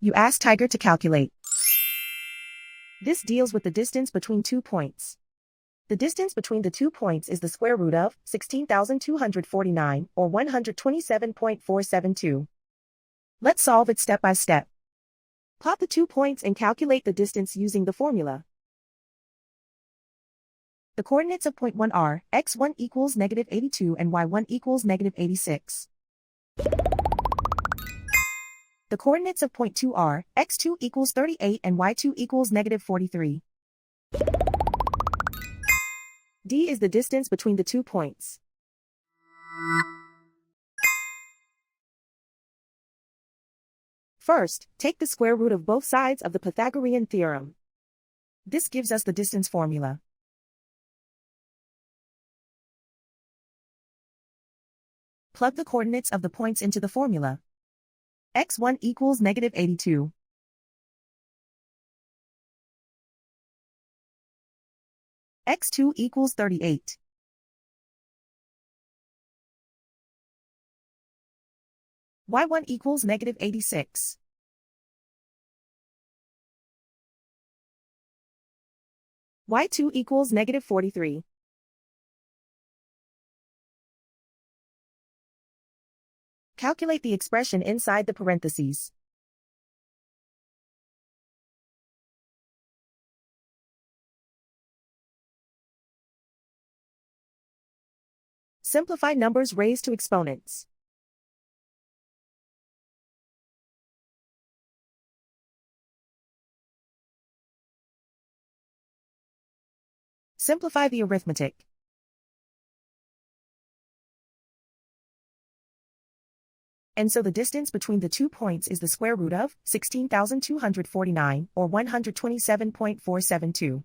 You ask Tiger to calculate. This deals with the distance between 2 points. The distance between the 2 points is the square root of 16,249, or 127.472. Let's solve it step by step. Plot the 2 points and calculate the distance using the formula. The coordinates of point 1 are x1 equals -82 and y1 equals -86. The coordinates of point 2 are x2 equals 38 and y2 equals -43. D is the distance between the 2 points. First, take the square root of both sides of the Pythagorean theorem. This gives us the distance formula. Plug the coordinates of the points into the formula. x1 equals -82. x2 equals 38. y1 equals -86. y2 equals -43. Calculate the expression inside the parentheses. Simplify numbers raised to exponents. Simplify the arithmetic. And so the distance between the 2 points is the square root of 16,249, or 127.472.